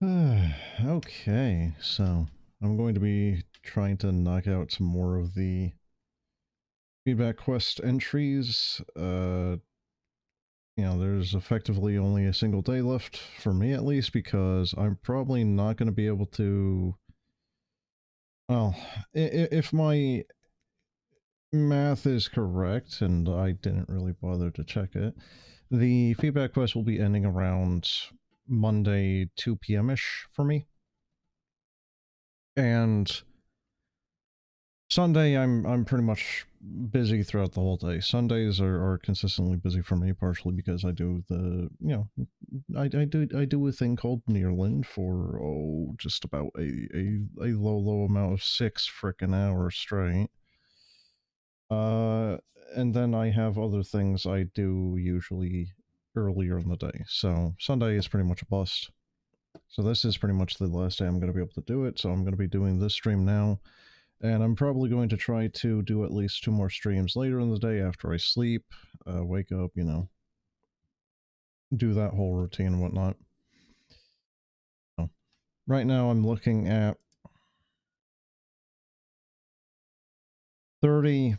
Okay, so I'm going to be trying to knock out some more of the feedback quest entries. There's effectively only a single day left, for me at least, because I'm probably not going to be able to... Well, if my math is correct, and I didn't really bother to check it, the feedback quest will be ending around Monday 2 p.m.-ish for me. And Sunday, I'm pretty much busy throughout the whole day. Sundays are consistently busy for me, partially because I do I do a thing called Nearland for just about a low amount of 6 frickin' hours straight. And then I have other things I do usually earlier in the day. So Sunday is pretty much a bust. So this is pretty much the last day I'm going to be able to do it. So I'm going to be doing this stream now. And I'm probably going to try to do at least 2 more streams later in the day after I sleep, wake up, do that whole routine and whatnot. So, right now I'm looking at 30...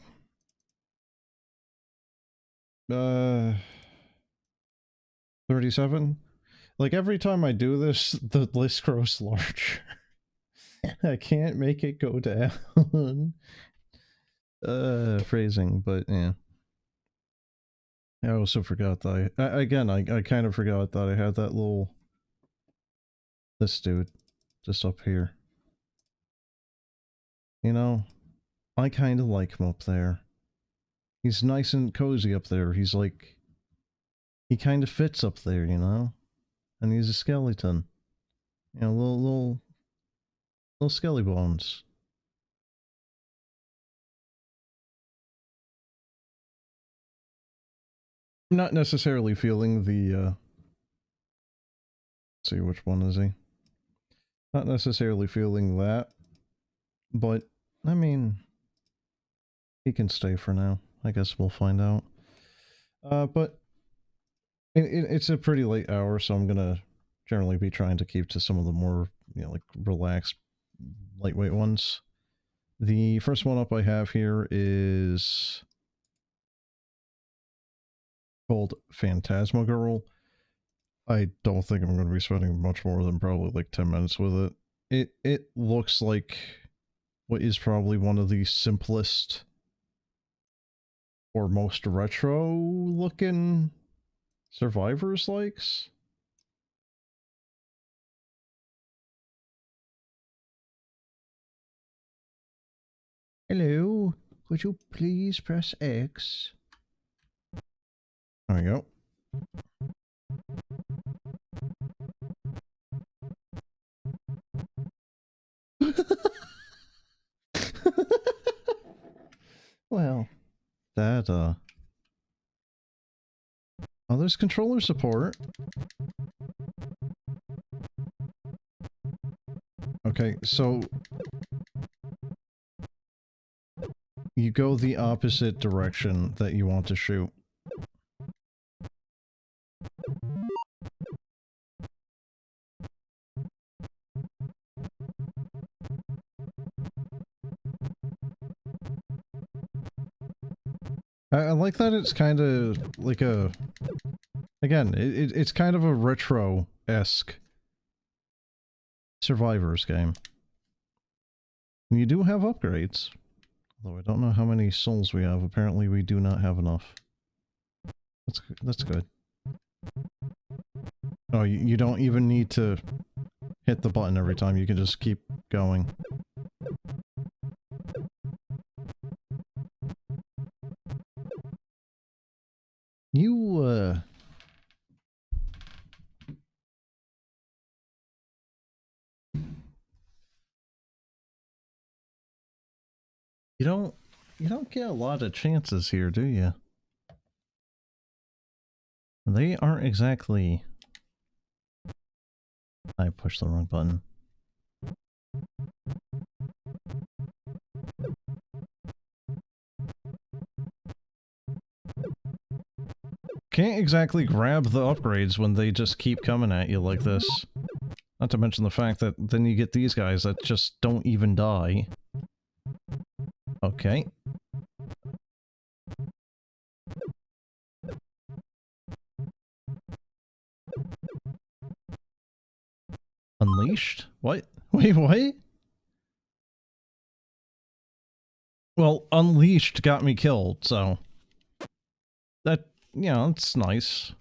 37? Like, every time I do this, the list grows larger. I can't make it go down. Phrasing, but yeah. I also forgot that I kind of forgot that I had that little... This dude, just up here. You know, I kind of like him up there. He's nice and cozy up there. He's like... He kind of fits up there, you know? And he's a skeleton. You know, little skelly bones. Not necessarily feeling the, let's see, which one is he? Not necessarily feeling that, but, I mean, he can stay for now. I guess we'll find out. But it's a pretty late hour, so I'm gonna generally be trying to keep to some of the more, like, relaxed, lightweight ones. The first one up I have here is called Fantasma Girl. I don't think I'm going to be spending much more than probably like 10 minutes with it. It looks like what is probably one of the simplest or most retro looking Survivors likes. Hello, could you please press X? There we go. Well, that, oh, there's controller support. Okay, so you go the opposite direction that you want to shoot. I like that it's kind of like a... Again, it's kind of a retro-esque Survivors game. You do have upgrades. Although I don't know how many souls we have. Apparently we do not have enough. That's good. Oh, you don't even need to hit the button every time. You can just keep going. You, You don't get a lot of chances here, do you? They aren't exactly... I pushed the wrong button. Can't exactly grab the upgrades when they just keep coming at you like this. Not to mention the fact that then you get these guys that just don't even die. Okay. Unleashed? What? Wait, what? Well, Unleashed got me killed, so... That, you know, it's nice.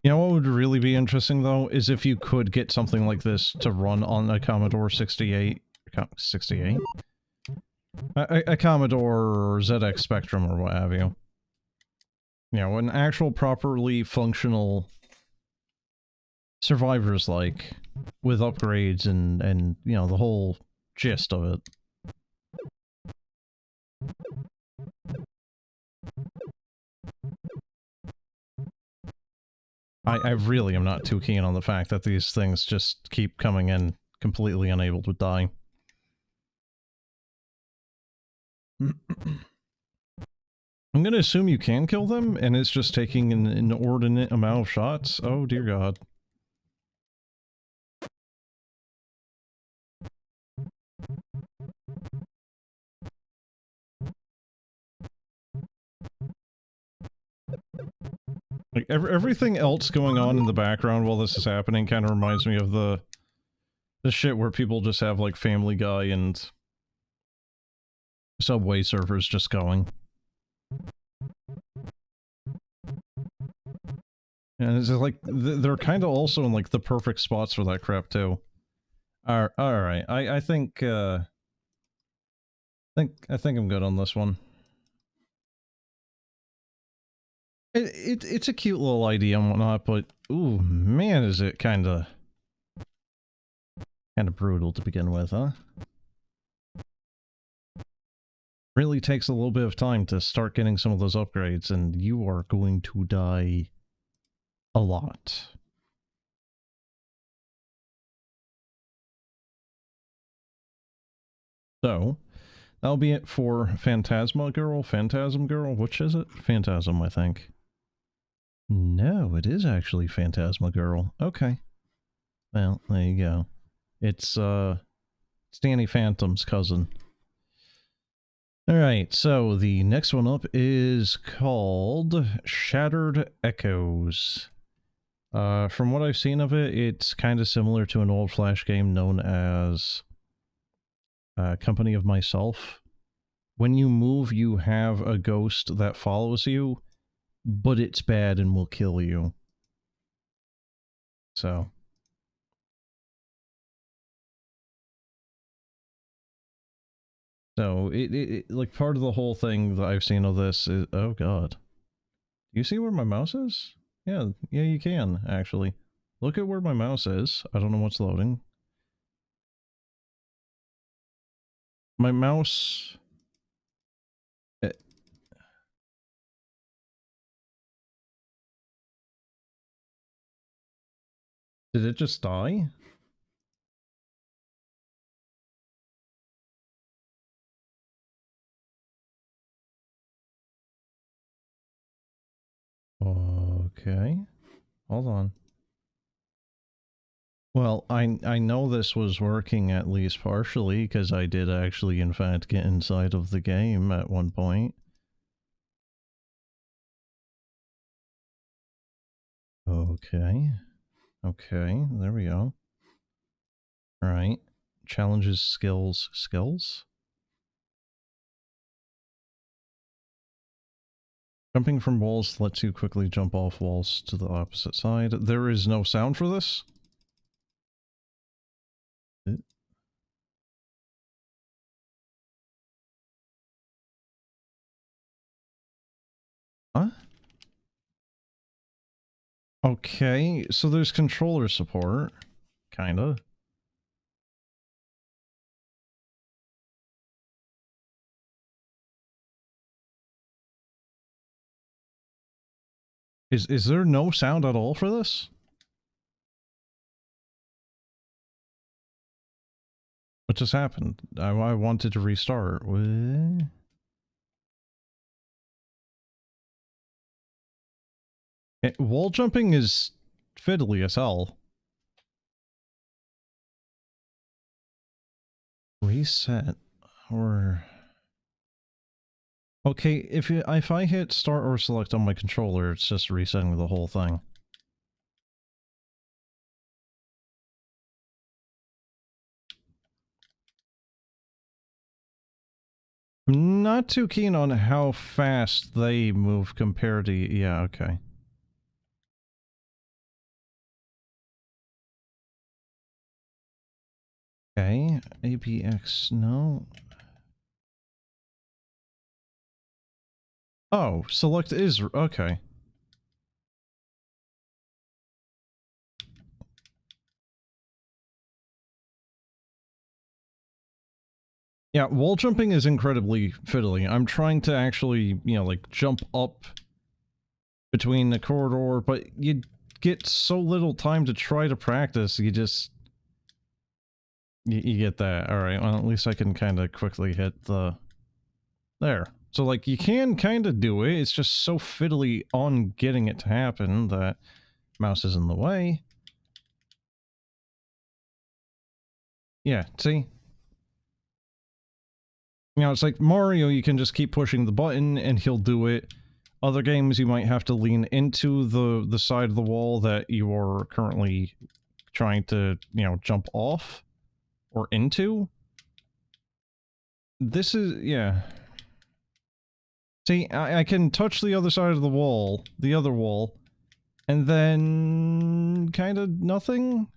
You know what would really be interesting, though, is if you could get something like this to run on a Commodore 68... 68? A Commodore ZX Spectrum or what have you. You know, an actual properly functional Survivors like, with upgrades and you know, the whole gist of it. I really am not too keen on the fact that these things just keep coming in completely unable to die. I'm gonna assume you can kill them, and it's just taking an inordinate amount of shots. Oh dear god. Like, everything else going on in the background while this is happening kind of reminds me of the shit where people just have, like, Family Guy and Subway servers just going. And it's just like, they're kind of also in, like, the perfect spots for that crap, too. Alright, I think, I think I'm good on this one. It's a cute little idea and whatnot, but, ooh, man, is it kinda brutal to begin with, huh? Really takes a little bit of time to start getting some of those upgrades, and you are going to die a lot. So, that'll be it for Fantasma Girl? Phantasm Girl? Which is it? Phantasm, I think. No, it is actually Fantasma Girl. Okay. Well, there you go. It's Danny Phantom's cousin. Alright, so the next one up is called Shattered Echoes. From what I've seen of it, it's kind of similar to an old Flash game known as Company of Myself. When you move, you have a ghost that follows you, but it's bad and will kill you. So... So, like, part of the whole thing that I've seen of this is... Oh, God. Do you see where my mouse is? Yeah, you can, actually. Look at where my mouse is. I don't know what's loading. My mouse... Did it just die? Okay. Hold on. Well, I know this was working at least partially, because I did actually, in fact, get inside of the game at one point. Okay. Okay, there we go. Alright. Challenges, skills, skills? Jumping from walls lets you quickly jump off walls to the opposite side. There is no sound for this? Huh? Okay, so there's controller support. Kinda. Is there no sound at all for this? What just happened? I wanted to restart. What? Wall jumping is fiddly as hell. Reset. Or... Okay, if I hit start or select on my controller, it's just resetting the whole thing. I'm not too keen on how fast they move compared to... Yeah, okay. Okay, APX, no. Oh, select is... Okay. Yeah, wall jumping is incredibly fiddly. I'm trying to actually, you know, like, jump up between the corridor, but you get so little time to try to practice, you just... You get that. Alright, well, at least I can kind of quickly hit the... There. So, like, you can kind of do it, it's just so fiddly on getting it to happen that mouse is in the way. Yeah, see? You know, it's like Mario, you can just keep pushing the button and he'll do it. Other games, you might have to lean into the side of the wall that you are currently trying to, you know, jump off or into. This is, yeah. See, I can touch the other side of the wall, the other wall, and then kind of nothing?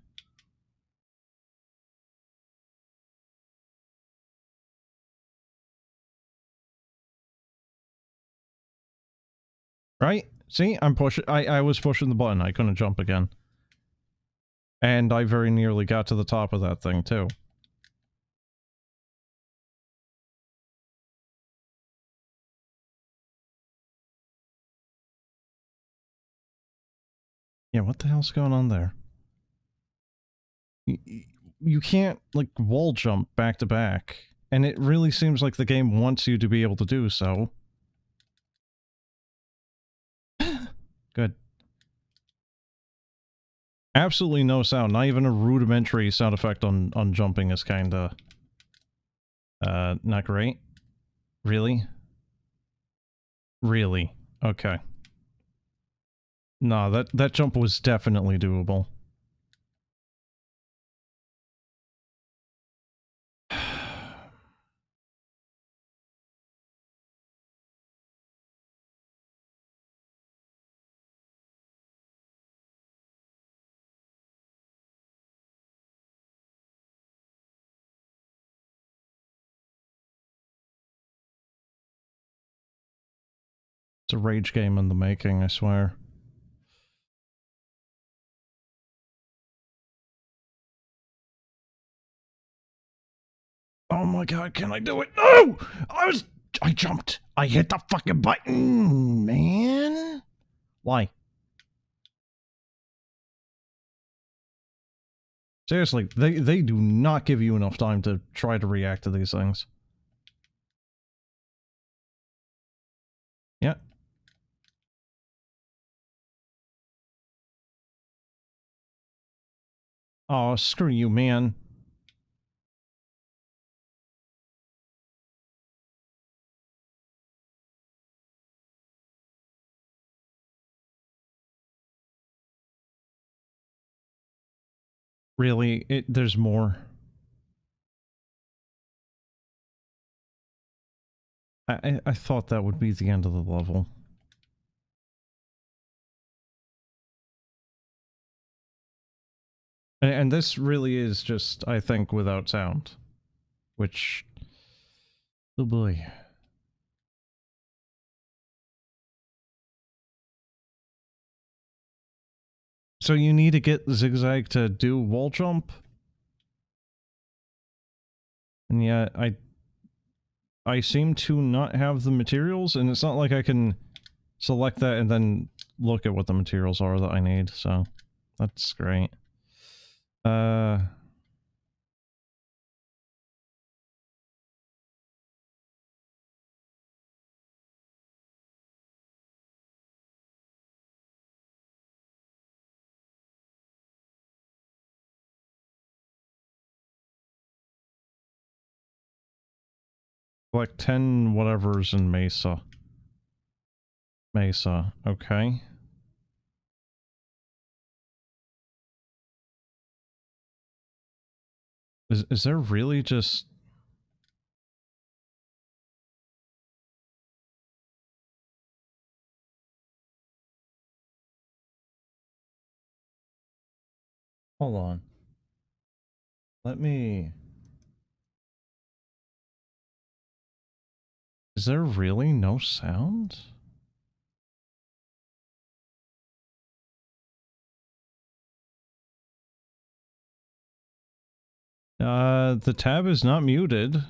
Right? See, I was pushing the button, I couldn't jump again. And I very nearly got to the top of that thing, too. Yeah, what the hell's going on there? You can't, like, wall jump back to back. And it really seems like the game wants you to be able to do so. Good. Absolutely no sound, not even a rudimentary sound effect on jumping is kinda... not great. Really? Really? Okay. No, that jump was definitely doable. It's a rage game in the making, I swear. Oh my god, can I do it? No! I jumped! I hit the fucking button, man! Why? Seriously, they do not give you enough time to try to react to these things. Yeah. Oh, screw you, man. Really? There's more. I thought that would be the end of the level. And this really is just, I think, without sound. Which... Oh boy. So you need to get Zigzag to do wall jump? And yet, I seem to not have the materials, and it's not like I can select that and then look at what the materials are that I need, so that's great. Like 10 whatevers in Mesa. Mesa, okay. Is there really just... Hold on. Let me... Is there really no sound? The tab is not muted.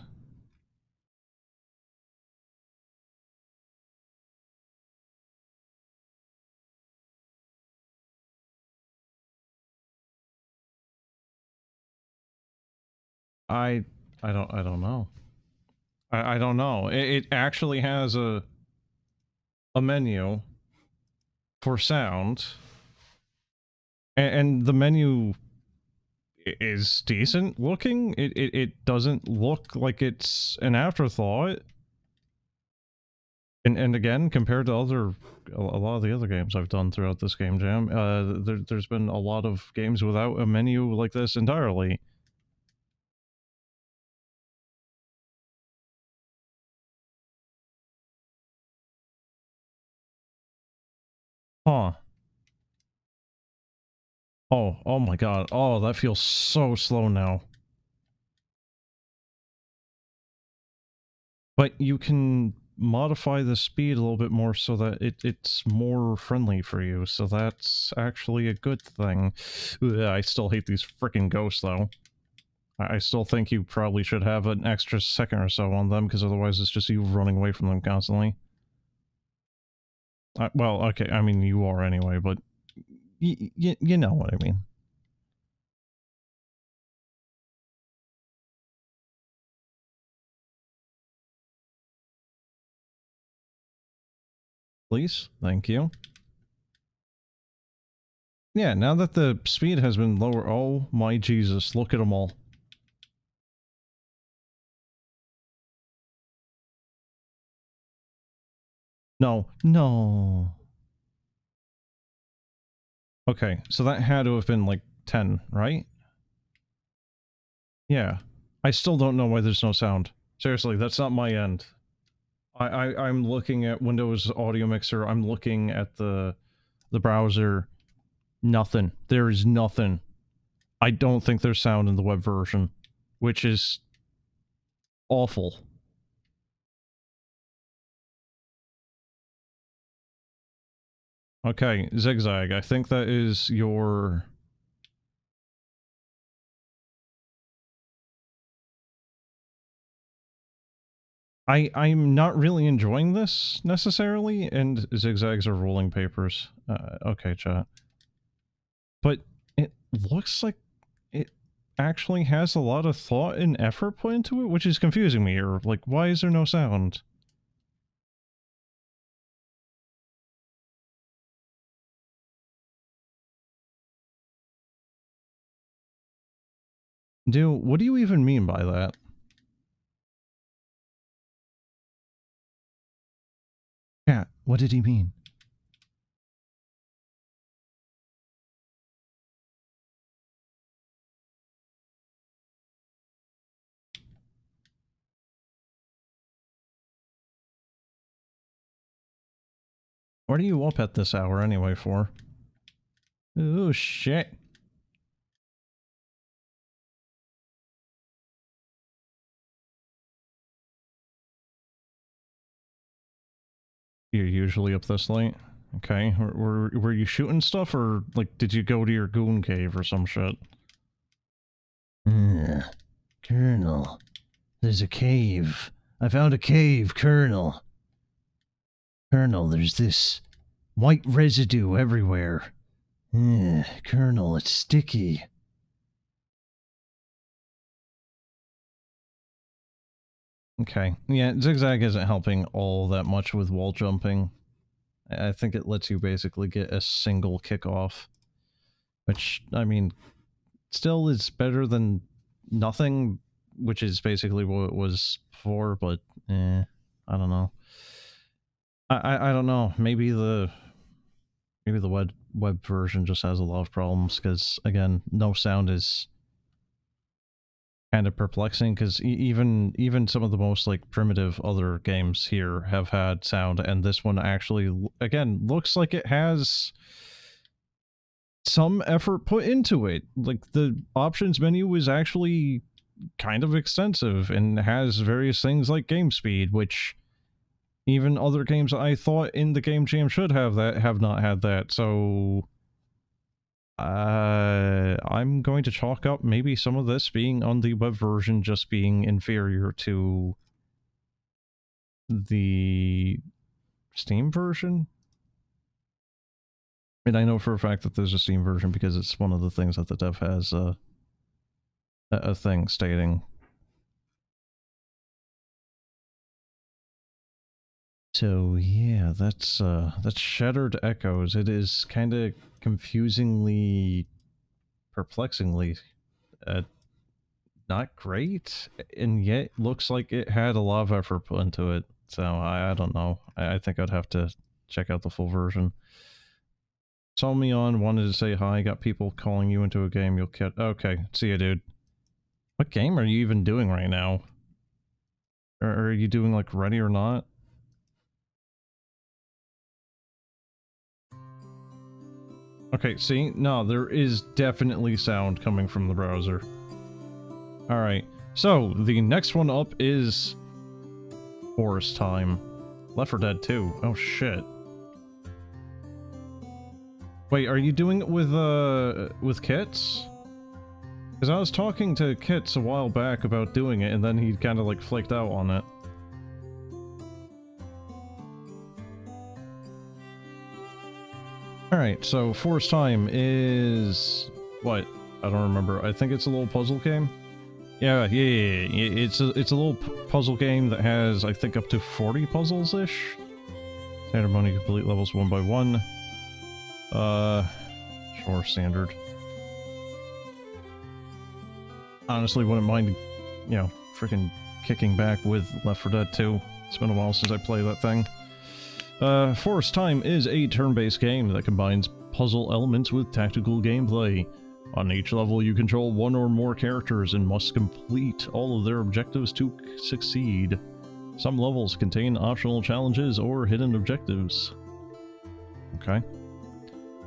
I don't know. I don't know. It actually has a menu for sound, and the menu is decent looking. It doesn't look like it's an afterthought. And again, compared to a lot of the other games I've done throughout this game jam, there's been a lot of games without a menu like this entirely. Huh. Oh my god. Oh, that feels so slow now. But you can modify the speed a little bit more so that it's more friendly for you, so that's actually a good thing. Ugh, I still hate these freaking ghosts, though. I still think you probably should have an extra second or so on them, because otherwise it's just you running away from them constantly. Well, okay, I mean, you are anyway, but you know what I mean. Please? Thank you. Yeah, now that the speed has been lower... Oh my Jesus, look at them all. No. No. Okay, so that had to have been like 10, right? Yeah. I still don't know why there's no sound. Seriously, that's not my end. I'm looking at Windows Audio Mixer, I'm looking at the browser. Nothing. There is nothing. I don't think there's sound in the web version, which is awful. Okay, Zigzag, I think that is your... I'm not really enjoying this, necessarily, and Zigzags are rolling papers. Okay, chat. But it looks like it actually has a lot of thought and effort put into it, which is confusing me here. Like, why is there no sound? Dude, what do you even mean by that? Yeah, what did he mean? What are you up at this hour anyway for? Oh, shit. You're usually up this late? Okay, were you shooting stuff, or, like, did you go to your goon cave or some shit? Colonel, there's a cave. I found a cave, Colonel. Colonel, there's this white residue everywhere. Colonel, it's sticky. Okay, yeah, Zigzag isn't helping all that much with wall jumping. I think it lets you basically get a single kickoff. Which, I mean, still is better than nothing, which is basically what it was for, but I don't know. I don't know. Maybe the web version just has a lot of problems because again, no sound is kind of perplexing because even some of the most like primitive other games here have had sound, and this one actually again looks like it has some effort put into it. Like the options menu is actually kind of extensive and has various things like game speed, which even other games I thought in the Game Jam should have that have not had that. So I'm going to chalk up maybe some of this being on the web version just being inferior to the Steam version. And I know for a fact that there's a Steam version because it's one of the things that the dev has a thing stating. So yeah, that's Shattered Echoes. It is kind of confusingly, perplexingly not great, and yet looks like it had a lot of effort put into it. So I don't know. I think I'd have to check out the full version. Saw me on, wanted to say hi, got people calling you into a game, you'll get... Okay, see ya, dude. What game are you even doing right now? Or are you doing, like, Ready or Not? Okay, see? No, there is definitely sound coming from the browser. Alright, so the next one up is Forest Time. Left 4 Dead 2. Oh shit. Wait, are you doing it with Kits? Because I was talking to Kits a while back about doing it, and then he kind of like flaked out on it. Alright, so Forest Time is... what? I don't remember. I think it's a little puzzle game? Yeah. It's a little puzzle game that has, I think, up to 40 puzzles-ish? Standard money, complete levels 1 by 1. Sure, standard. Honestly, wouldn't mind, you know, freaking kicking back with Left 4 Dead 2. It's been a while since I played that thing. Forest Time is a turn-based game that combines puzzle elements with tactical gameplay. On each level, you control one or more characters and must complete all of their objectives to succeed. Some levels contain optional challenges or hidden objectives. Okay.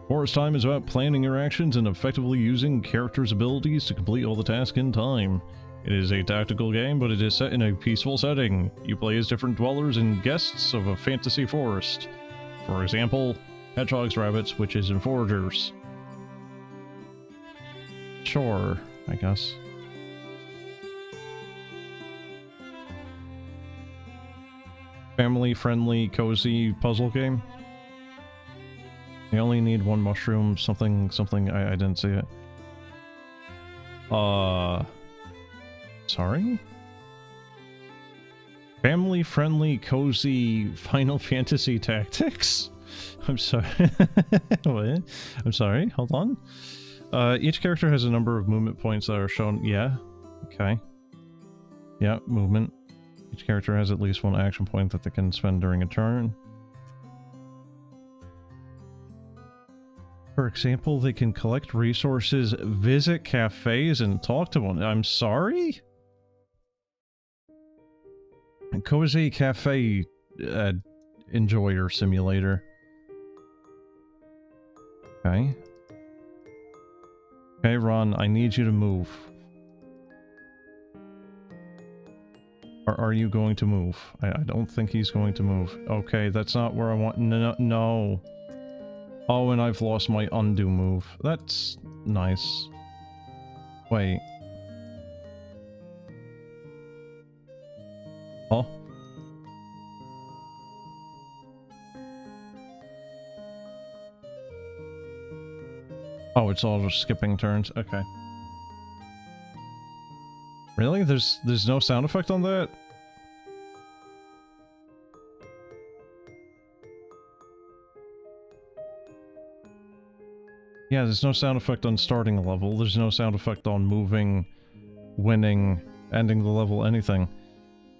Forest Time is about planning your actions and effectively using characters' abilities to complete all the tasks in time. It is a tactical game, but it is set in a peaceful setting. You play as different dwellers and guests of a fantasy forest. For example, hedgehogs, rabbits, witches, and foragers. Sure, I guess. Family-friendly, cozy puzzle game. You only need one mushroom, something, I didn't see it. Sorry? Family-friendly, cozy Final Fantasy Tactics? I'm sorry. What? I'm sorry, hold on. Each character has a number of movement points that are shown. Yeah. Okay. Yeah, movement. Each character has at least one action point that they can spend during a turn. For example, they can collect resources, visit cafes, and talk to one. I'm sorry? A cozy cafe enjoyer simulator. Okay. Okay, Ron, I need you to move. Or are you going to move? I don't think he's going to move. Okay, that's not where I want... No. Oh, and I've lost my undo move. That's nice. Wait. Oh. Oh, it's all just skipping turns. Okay. Really? There's no sound effect on that? Yeah, there's no sound effect on starting a level. There's no sound effect on moving, winning, ending the level, anything.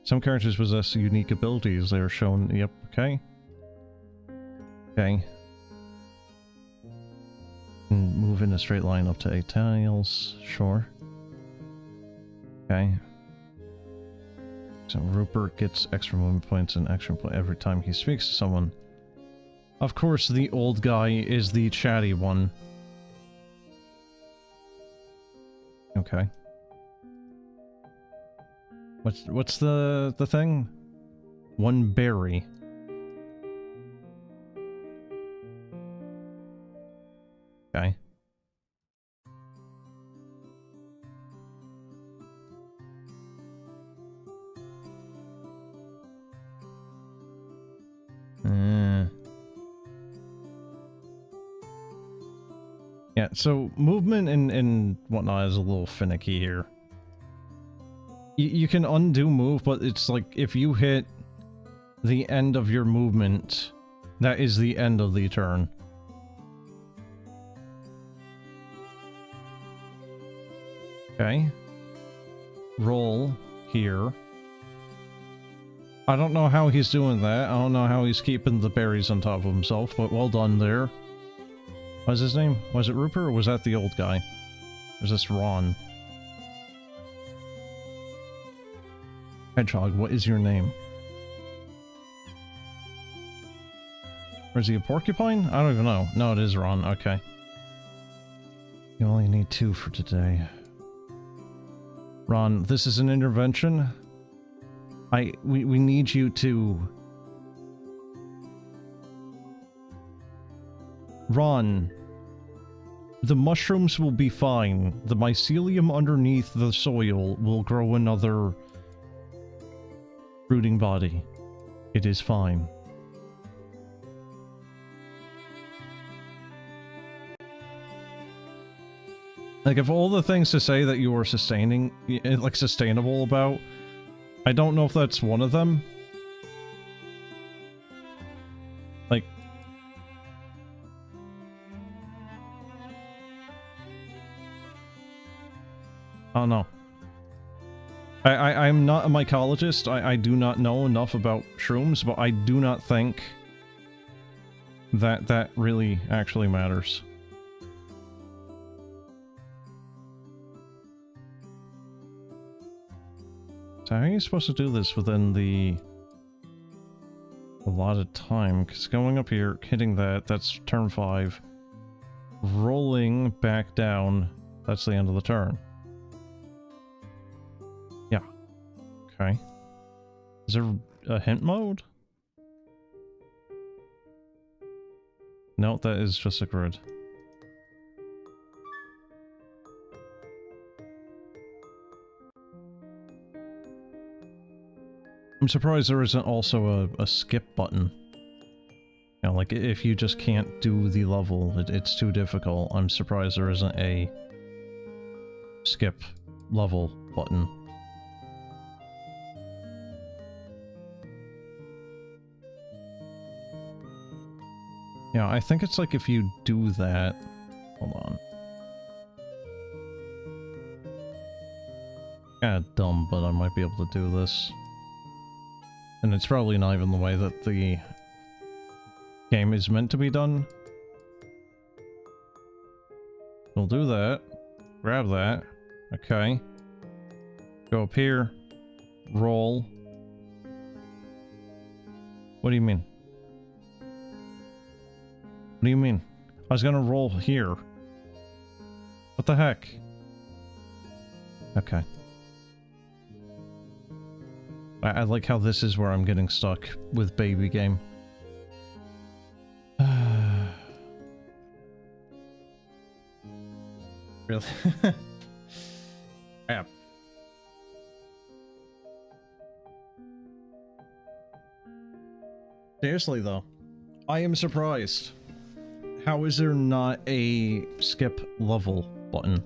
Some characters possess unique abilities. They are shown... Yep, okay. Okay. Move in a straight line up to 8 tiles. Sure. Okay. So Rupert gets extra movement points and extra point every time he speaks to someone. Of course, the old guy is the chatty one. Okay. What's the thing? One berry. Okay. Yeah, so movement and whatnot is a little finicky here. You can undo move, but it's like if you hit the end of your movement, that is the end of the turn. Okay. Roll here. I don't know how he's doing that. I don't know how he's keeping the berries on top of himself, but well done there. What's his name? Was it Rupert or was that the old guy? Or is this Ron? Hedgehog, what is your name? Or is he a porcupine? I don't even know. No, it is Ron. Okay. You only need 2 for today. Ron, this is an intervention. We need you to... Ron, the mushrooms will be fine. The mycelium underneath the soil will grow another rooting body. It is fine. Like, of all the things to say that you are sustainable about, I don't know if that's one of them. Like... I don't know. I'm not a mycologist. I do not know enough about shrooms, but I do not think that that really actually matters. So how are you supposed to do this within the allotted time? Because going up here, hitting that, that's turn 5. Rolling back down, that's the end of the turn. Yeah. Okay. Is there a hint mode? No, that is just a grid. I'm surprised there isn't also a skip button. You know, like, if you just can't do the level, it's too difficult. I'm surprised there isn't a skip level button. Yeah, I think it's like if you do that... Hold on. Kinda dumb, but I might be able to do this. And it's probably not even the way that the game is meant to be done. We'll do that. Grab that. Okay. Go up here. Roll. What do you mean? What do you mean? I was gonna roll here. What the heck? Okay. I like how this is where I'm getting stuck with baby game. Really? Yeah. Seriously though, I am surprised. How is there not a skip level button?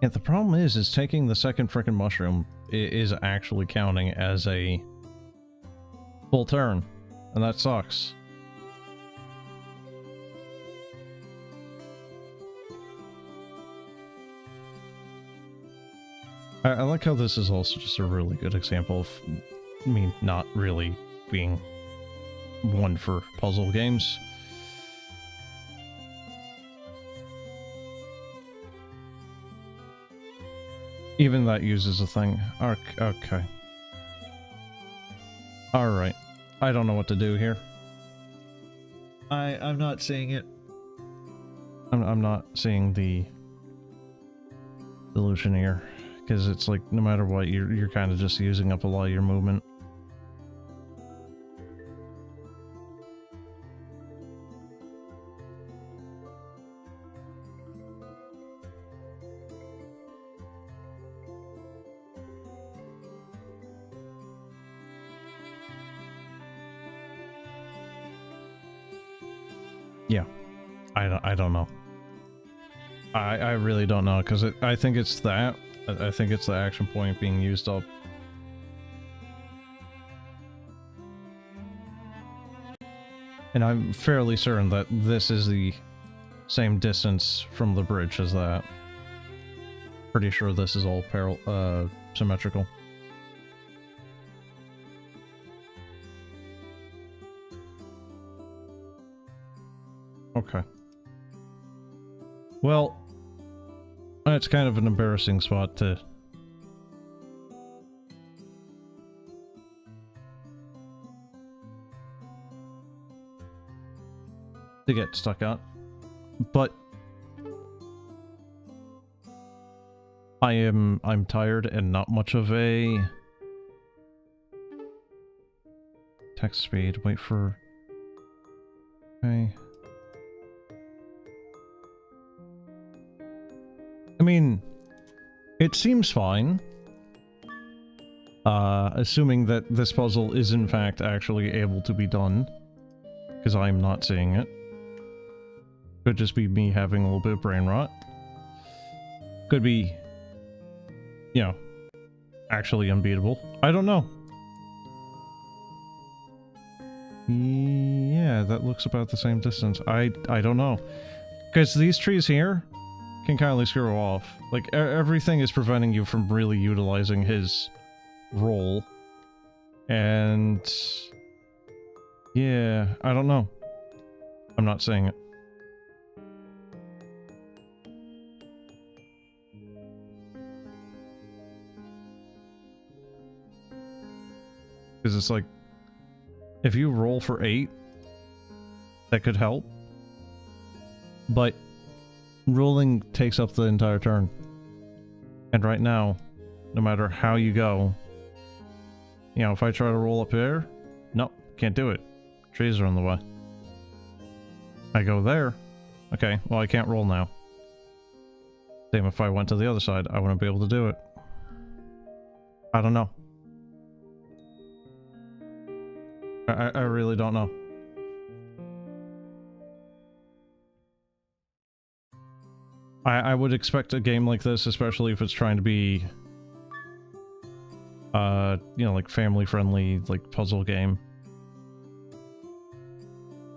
Yeah, the problem is taking the second frickin' mushroom is actually counting as a full turn, and that sucks. I like how this is also just a really good example of me not really being one for puzzle games. Even that uses a thing. Okay. Alright. I don't know what to do here. I'm not seeing it. I'm not seeing the solution here. Because it's like, no matter what, you're kind of just using up a lot of your movement. Yeah, I don't know. I really don't know, because I think it's that. I think it's the action point being used up. And I'm fairly certain that this is the same distance from the bridge as that. Pretty sure this is all symmetrical. Okay. Well, that's kind of an embarrassing spot to get stuck at. But I'm tired and not much of a text speed. Wait for okay. I mean, it seems fine. Assuming that this puzzle is in fact actually able to be done. Because I'm not seeing it. Could just be me having a little bit of brain rot. Could be, you know, actually unbeatable. I don't know. Yeah, that looks about the same distance. I don't know. Because these trees here can kindly screw off. Like, everything is preventing you from really utilizing his role. And yeah, I don't know. I'm not saying it. Because it's like, if you roll for 8, that could help. But rolling takes up the entire turn. And right now, no matter how you go, you know, if I try to roll up there, nope, can't do it. Trees are in the way. I go there. Okay, well I can't roll now. Same if I went to the other side, I wouldn't be able to do it. I don't know. I really don't know. I would expect a game like this, especially if it's trying to be, you know, like family-friendly, like puzzle game.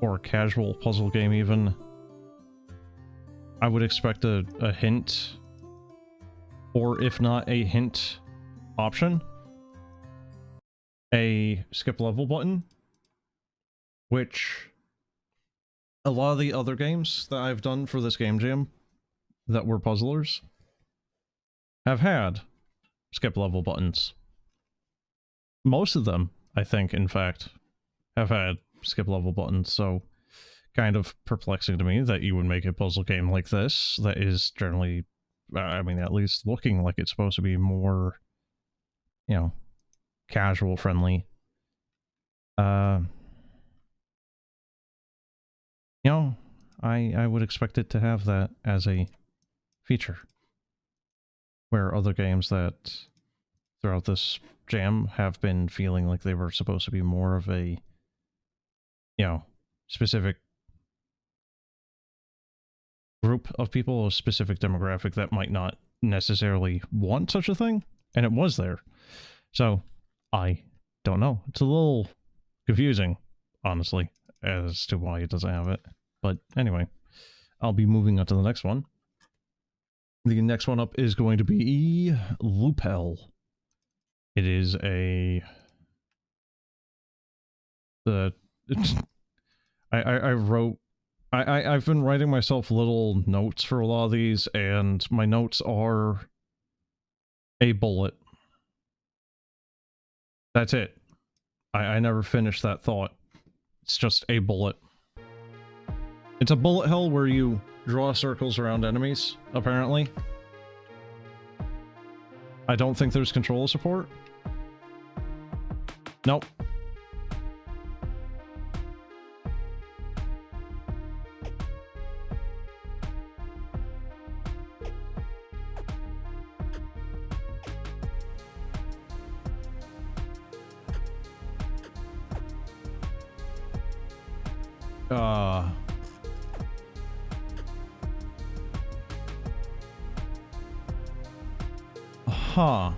Or a casual puzzle game even. I would expect a hint, or if not a hint option, a skip level button, which a lot of the other games that I've done for this game jam that were puzzlers have had skip level buttons. Most of them, I think, in fact, have had skip level buttons, so kind of perplexing to me that you would make a puzzle game like this that is generally, I mean, at least looking like it's supposed to be more, you know, casual friendly. You know, I would expect it to have that as a feature. Where other games that throughout this jam have been feeling like they were supposed to be more of a, you know, specific group of people, a specific demographic that might not necessarily want such a thing, and it was there. So, I don't know. It's a little confusing, honestly, as to why it doesn't have it. But anyway, I'll be moving on to the next one. The next one up is going to be Lupel. It is a... I've been writing myself little notes for a lot of these, and my notes are a bullet. That's it. I never finished that thought. It's just a bullet. It's a bullet hell where you draw circles around enemies, apparently. I don't think there's controller support. Nope. Huh.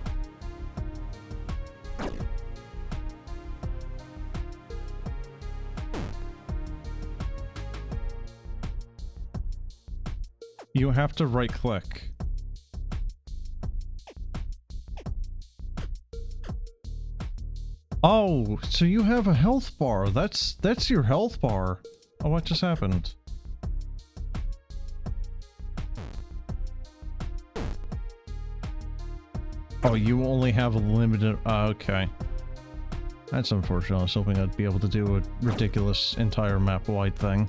You have to right click. Oh, so you have a health bar. That's your health bar. Oh, what just happened? Oh, you only have a limited... okay. That's unfortunate. I was hoping I'd be able to do a ridiculous entire map-wide thing.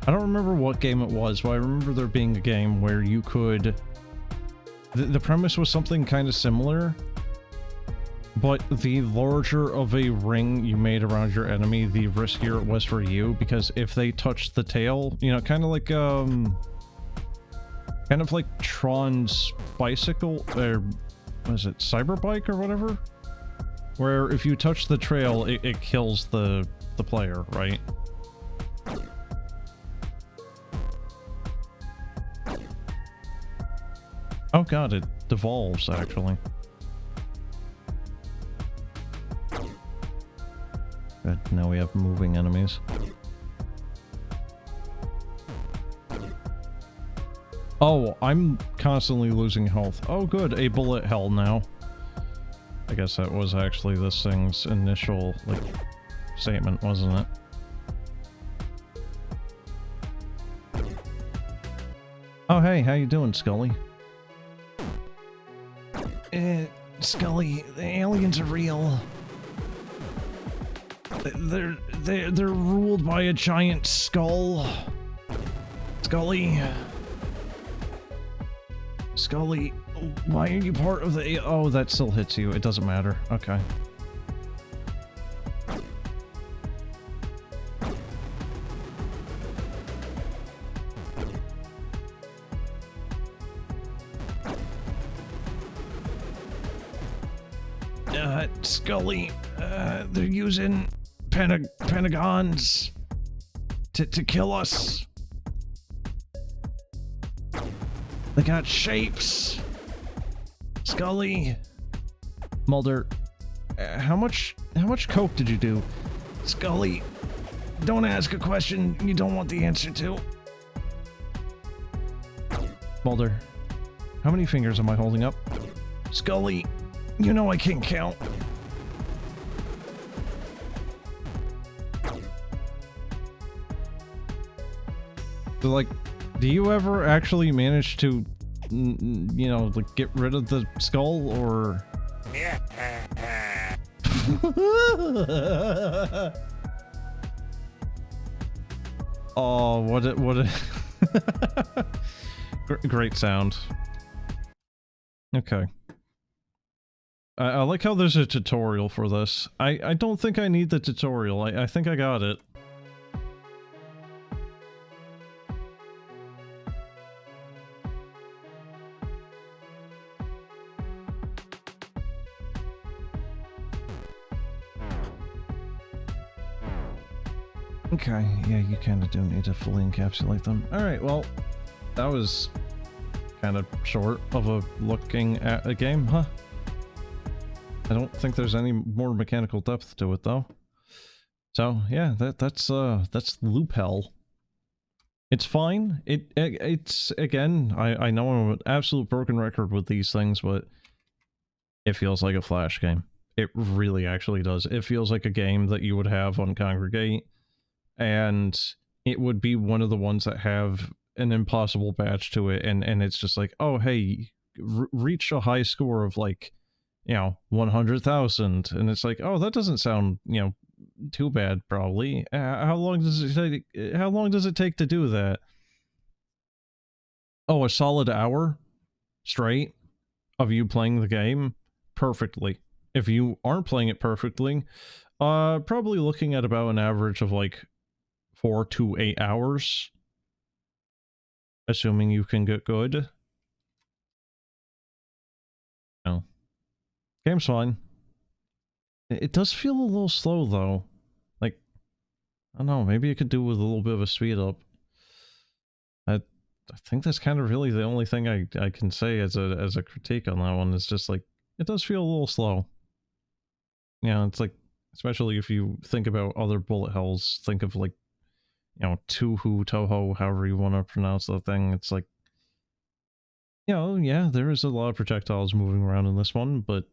I don't remember what game it was, but I remember there being a game where you could... The premise was something kind of similar, but the larger of a ring you made around your enemy, the riskier it was for you, because if they touched the tail, you know, kind of like, kind of like Tron's bicycle, or was it Cyberbike or whatever? Where if you touch the trail, it kills the player, right? Oh god, it devolves, actually. Good, now we have moving enemies. Oh, I'm constantly losing health. Oh good, a bullet hell now. I guess that was actually this thing's initial, like, statement, wasn't it? Oh hey, how you doing, Scully? Scully, the aliens are real. They're ruled by a giant skull. Scully. Scully, why are you part of the... Oh, that still hits you. It doesn't matter. Okay. Scully, they're using pentagons to kill us. They got shapes. Scully. Mulder, how much coke did you do? Scully, don't ask a question you don't want the answer to. Mulder, how many fingers am I holding up? Scully, you know I can't count. So, like, do you ever actually manage to, you know, like, get rid of the skull, or... Oh, what a great sound. Okay. I like how there's a tutorial for this. I don't think I need the tutorial. I think I got it. Okay, yeah, you kind of do need to fully encapsulate them. Alright, well, that was kind of short of a looking at a game, huh? I don't think there's any more mechanical depth to it though. So yeah, that's Loop Hell. It's fine. It's again, I know I'm an absolute broken record with these things, but it feels like a Flash game. It really actually does. It feels like a game that you would have on Congregate, and it would be one of the ones that have an impossible patch to it, and it's just like, oh hey, reach a high score of like, you know, 100,000, and it's like, oh, that doesn't sound, you know, too bad probably. How long does it take? How long does it take to do that? Oh, a solid hour straight of you playing the game perfectly. If you aren't playing it perfectly, probably looking at about an average of like 4 to 8 hours, assuming you can get good. No. Game's fine. It does feel a little slow though. Like, I don't know, maybe it could do with a little bit of a speed up. I think that's kind of really the only thing I can say as a critique on that one. It's just like, it does feel a little slow. Yeah, it's like, especially if you think about other bullet hells, think of like, you know, Toho, however you want to pronounce the thing. It's like, you know, yeah, there is a lot of projectiles moving around in this one, but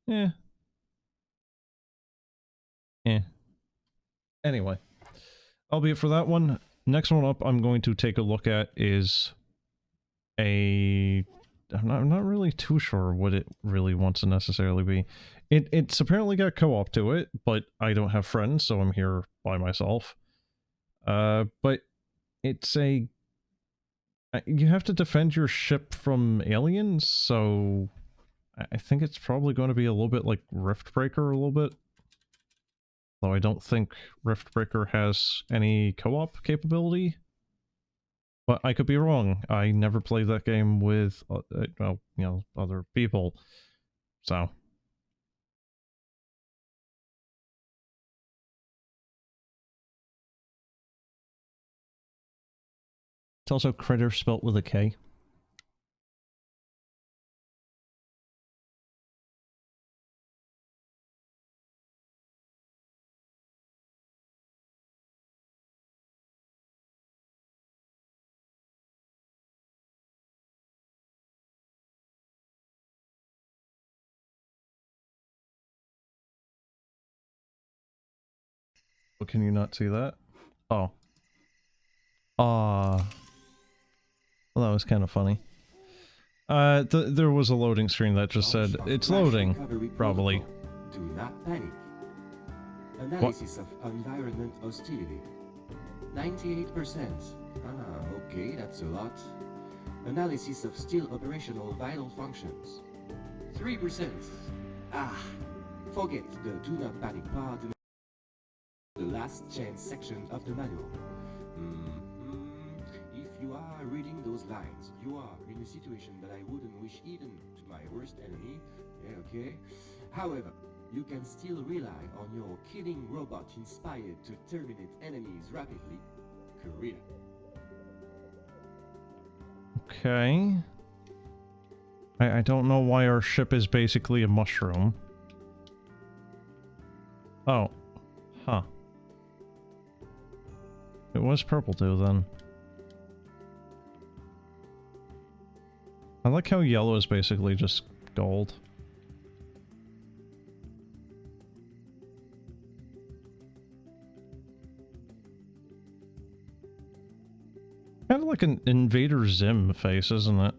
eh. Anyway, that'll be it for that one. Next one up I'm going to take a look at is I'm not really too sure what it really wants to necessarily be. It's apparently got co-op to it, but I don't have friends, so I'm here by myself. But it's you have to defend your ship from aliens, so I think it's probably going to be a little bit like Riftbreaker a little bit. Though I don't think Riftbreaker has any co-op capability. But I could be wrong. I never played that game with, well, you know, other people. So. It's also Kritter spelt with a K. Well, can you not see that? Oh. Ah. Well, that was kind of funny. There was a loading screen that just said, it's loading, probably. Do not panic. Analysis of environment hostility. 98%. Ah, okay, that's a lot. Analysis of still operational vital functions. 3%. Ah, forget the do not panic part. The last chance section of the manual. If you are reading those lines, you are in a situation that I wouldn't wish even to my worst enemy. Yeah, okay. However, you can still rely on your killing robot inspired to terminate enemies rapidly. Kritter. Okay. I don't know why our ship is basically a mushroom. Oh. Huh. It was purple too, then. I like how yellow is basically just gold. Kind of like an Invader Zim face, isn't it?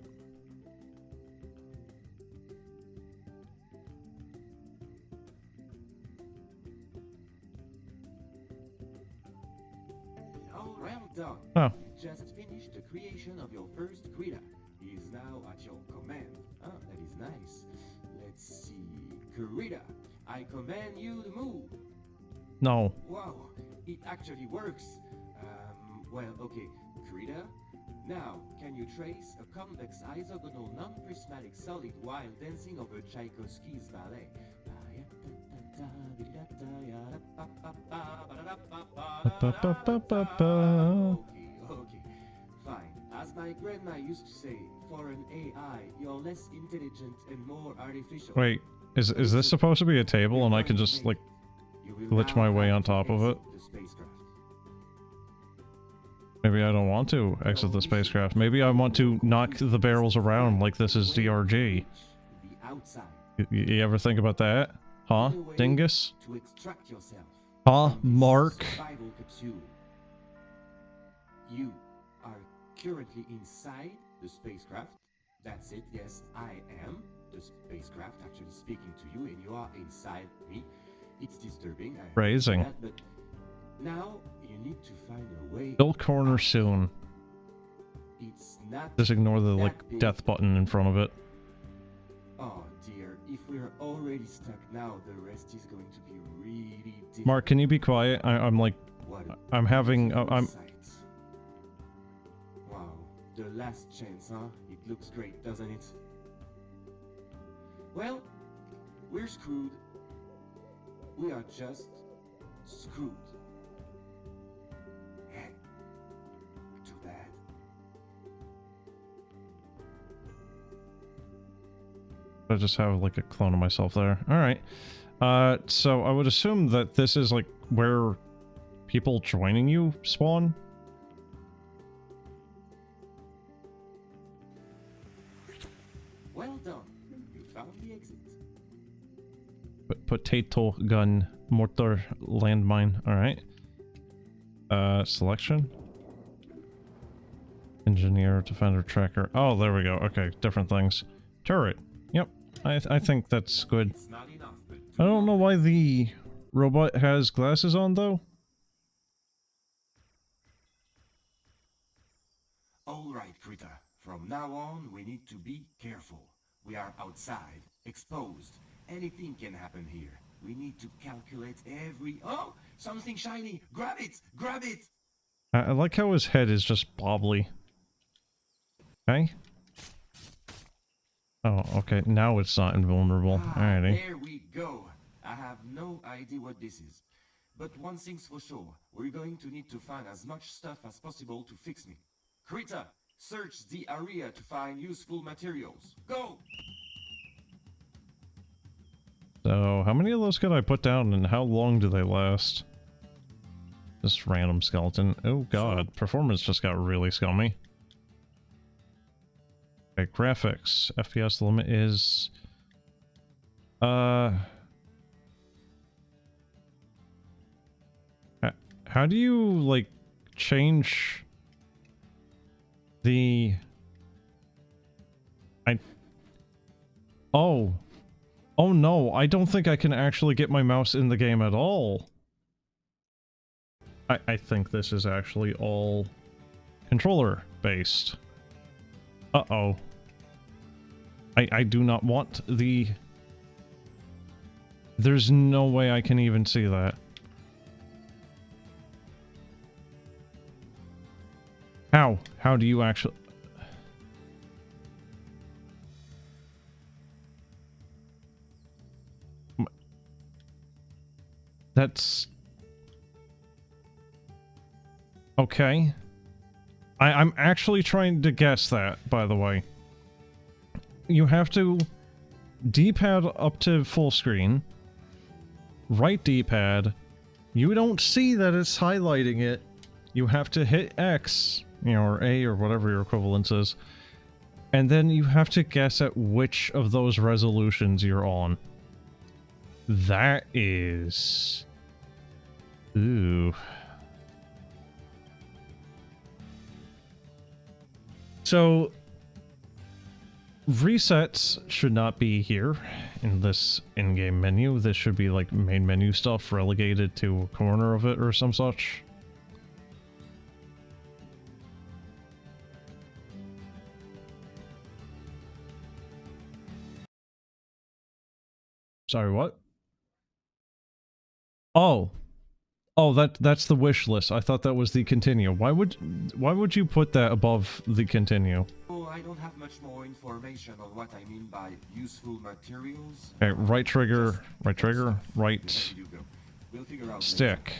All well done. Oh. Just finished the creation of your first Kritter. He is now at your command. Ah, that is nice. Let's see. Kritter, I command you to move. No. Wow, it actually works. Well, okay. Kritter, now, can you trace a convex isogonal non-prismatic solid while dancing over Tchaikovsky's ballet? Okay, fine. As As my grandma used to say, for an AI, you're less intelligent and more artificial. Wait, is this supposed to be a table and I can just, like, glitch my way on top of it? Maybe I don't want to exit the spacecraft. Maybe I want to knock the barrels around like this is DRG. You ever think about that? Huh, dingus? Huh, Mark? You are currently inside the spacecraft. That's it, yes, I am the spacecraft actually speaking to you, and you are inside me. It's disturbing. Phrasing. But now you need to find a way. Still corner soon. It's not. Just ignore the, like, death button in front of it. Oh dear, if we're already stuck now, the rest is going to be really difficult. Mark, can you be quiet? I'm like, I'm having, I'm... Wow, the last chance, huh? It looks great, doesn't it? Well, we're screwed. We are just screwed. Heck, too bad. I just have, like, a clone of myself there. Alright. So I would assume that this is, like, where people joining you spawn? Well done. You found the exit. Potato gun, mortar, landmine. Alright. Selection. Engineer, defender, tracker. Oh, there we go. Okay, different things. Turret. Yep. I think that's good. It's not enough, but I don't know why the robot has glasses on, though. Alright, Kritter. From now on, we need to be careful. We are outside, exposed. Anything can happen here. We need to calculate every... Oh! Something shiny! Grab it! Grab it! I like how his head is just bobbly. Okay. Oh, okay. Now it's not invulnerable. Alrighty. There we go. I have no idea what this is. But one thing's for sure. We're going to need to find as much stuff as possible to fix me. Kritter, search the area to find useful materials. Go! So, how many of those could I put down and how long do they last? This random skeleton. Oh god, performance just got really scummy. Okay, graphics. FPS limit is... How do you, like, change the... Oh. Oh no, I don't think I can actually get my mouse in the game at all. I think this is actually all controller-based. Uh-oh. I do not want the... There's no way I can even see that. How? How do you actually... That's... Okay. I'm actually trying to guess that, by the way. You have to D-pad up to full screen. Right D-pad. You don't see that it's highlighting it. You have to hit X, you know, or A, or whatever your equivalence is. And then you have to guess at which of those resolutions you're on. That is... Ooh. So, resets should not be here in this in-game menu. This should be like main menu stuff relegated to a corner of it or some such. Sorry, what? Oh. Oh, that's the wish list. I thought that was the continue. Why would you put that above the continue? Oh, I don't have much more information on what I mean by useful materials. Okay, right trigger, right We'll figure out stick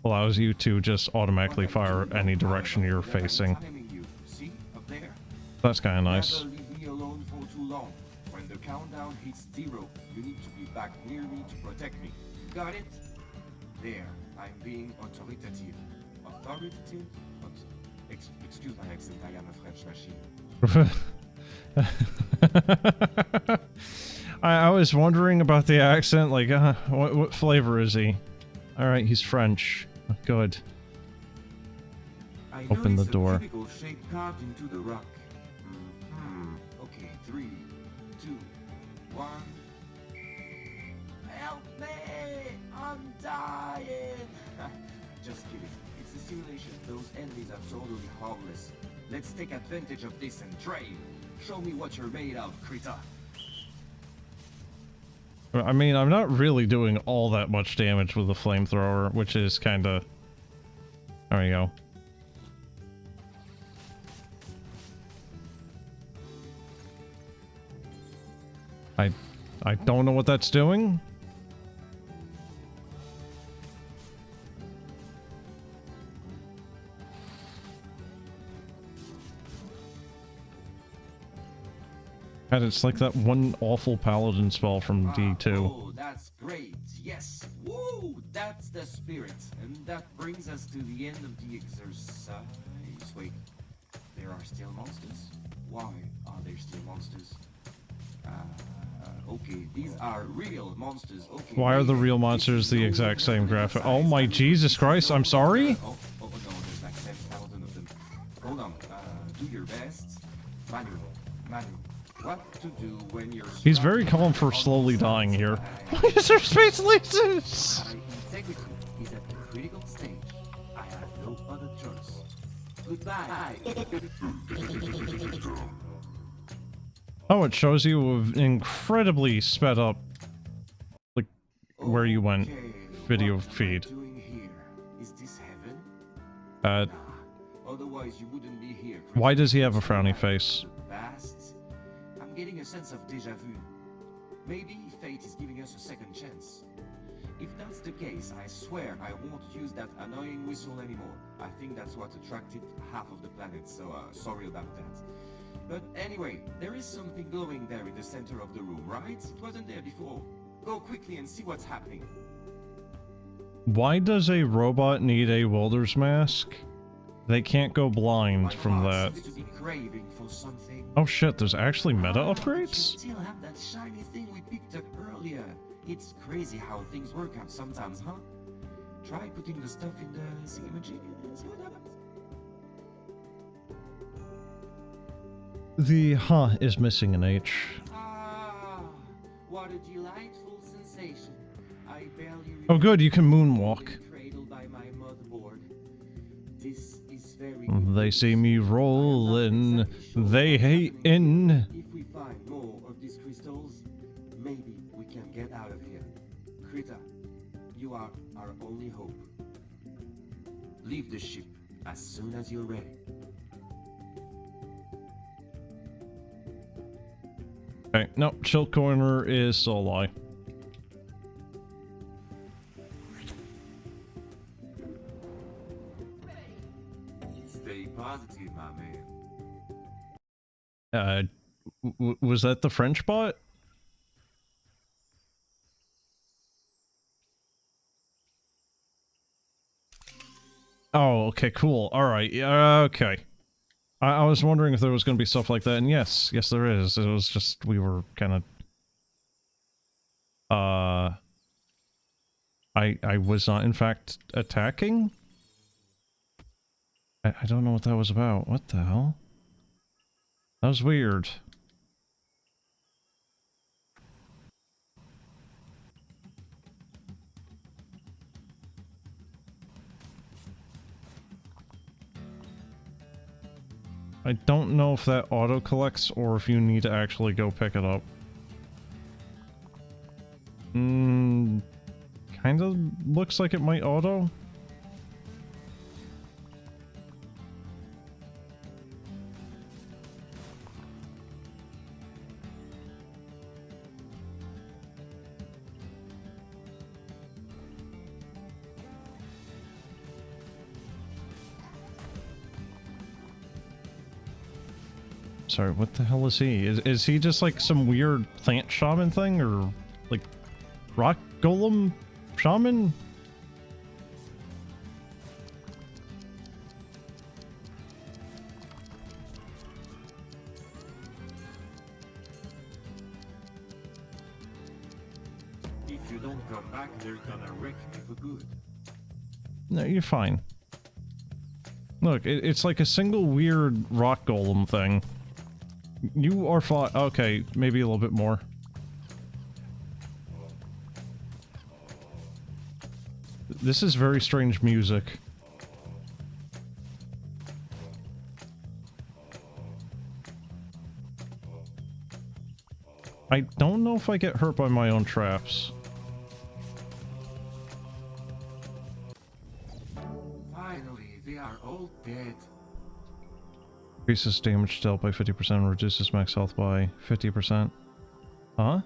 allows you to just automatically fire any direction you're facing. See? A That's kind of nice. Never leave me alone for too long. When the countdown hits 0, you need to be back near me to protect me. Got it? There, I'm being authoritative. Authoritative? Excuse my accent, I am a French machine. I was wondering about the accent, like, what flavor is he? Alright, he's French. Good. Open the door. Shape carved into the rock. Okay, 3, 2, 1. Help me! I'm dying! Just kidding. It's a simulation. Those enemies are totally harmless. Let's take advantage of this and train. Show me what you're made of, Kritter. I mean, I'm not really doing all that much damage with the flamethrower, which is kinda... There we go. I don't know what that's doing. And it's like that one awful paladin spell from D2. Oh, that's great. Yes. Woo! That's the spirit. And that brings us to the end of the exercise. Wait. There are still monsters? Why are there still monsters? Okay, these are real monsters. Okay. Why are the real monsters the exact same graphic? Oh my Jesus Christ, I'm sorry? Oh no, there's like 10,000 of them. Hold on. Do your best. Manual. What to do when you're... He's very calm for slowly dying here. Why is there space lasers? My integrity is at the critical stage. I have no other choice. Goodbye. Oh, it shows you incredibly sped up, like, where you went. Video feed. Is this heaven? Otherwise you wouldn't be here. Why does he have a frowny face? I'm getting a sense of deja vu. Maybe fate is giving us a second chance. If that's the case, I swear I won't use that annoying whistle anymore. I think that's what attracted half of the planet, so sorry about that. But anyway, there is something glowing there in the center of the room, right? It wasn't there before. Go quickly and see what's happening. Why does a robot need a welder's mask? They can't go blind from that. Oh shit, there's actually meta upgrades? Still have that shiny thing we picked up earlier. It's crazy how things work out sometimes, huh? Try putting the stuff in the thingamajig and see what happens. The is missing an H. Ah, what a delightful sensation. I barely Oh good, you can moonwalk. Cradled by my motherboard. This is very They see me rollin', they hatin'. If we find more of these crystals, maybe we can get out of here. Kritter, you are our only hope. Leave the ship as soon as you're ready. Okay, no, chill corner is still a lie. Stay positive, my man. Was that the French bot? Oh, okay, cool. Alright, okay. I was wondering if there was going to be stuff like that, and yes, there is. It was just, we were kind of... I was not, in fact, attacking? I don't know what that was about. What the hell? That was weird. I don't know if that auto collects or if you need to actually go pick it up. Kind of looks like it might auto. Sorry, what the hell is he? Is he just like some weird plant shaman thing, or like rock golem shaman? If you don't come back, they're gonna wreck me for good. No, you're fine. Look, it's like a single weird rock golem thing. You are fine. Okay, maybe a little bit more. This is very strange music. I don't know if I get hurt by my own traps. Finally, they are all dead. Increases damage dealt by 50%, reduces max health by 50%. Huh?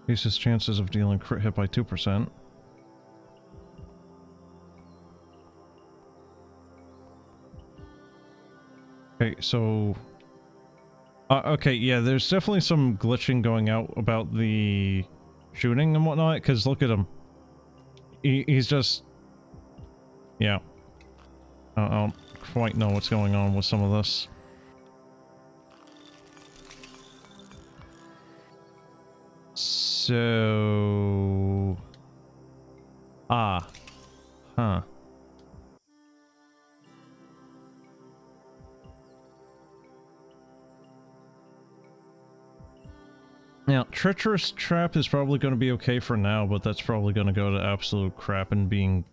Increases chances of dealing crit hit by 2%. Okay, so... okay, yeah, there's definitely some glitching going out about the shooting and whatnot, because look at him. He's just... Yeah. I don't quite know what's going on with some of this. So... Ah. Huh. Now, Treacherous Trap is probably going to be okay for now, but that's probably going to go to absolute crap and being,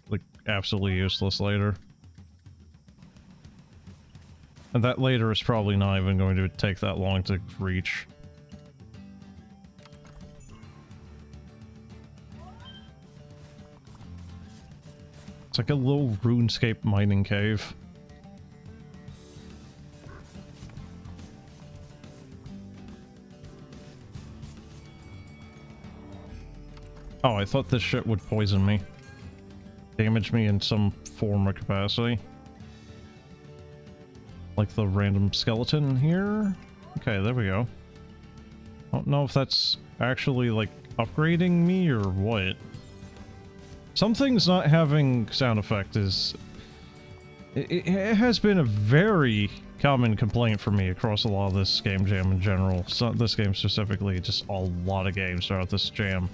like, absolutely useless later. And that later is probably not even going to take that long to reach. It's like a little RuneScape mining cave. Oh, I thought this shit would poison me. Damage me in some form or capacity. Like the random skeleton here? Okay, there we go. I don't know if that's actually, like, upgrading me or what. Some things not having sound effect is... It has been a very common complaint for me across a lot of this game jam in general. So, this game specifically, just a lot of games throughout this jam.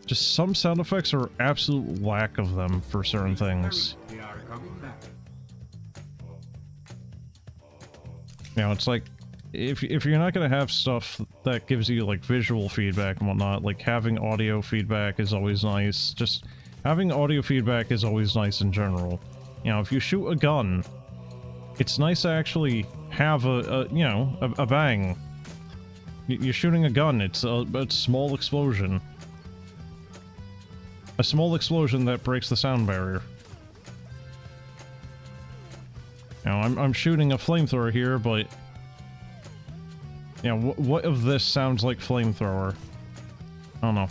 Just some sound effects are absolute lack of them for certain things. They are coming back. You know, it's like, if you're not going to have stuff that gives you, like, visual feedback and whatnot, like, having audio feedback is always nice. Just having audio feedback is always nice in general. You know, if you shoot a gun, it's nice to actually have a bang. You're shooting a gun, it's a small explosion. A small explosion that breaks the sound barrier. Now, I'm shooting a flamethrower here, but... You know, what of this sounds like flamethrower? I don't know.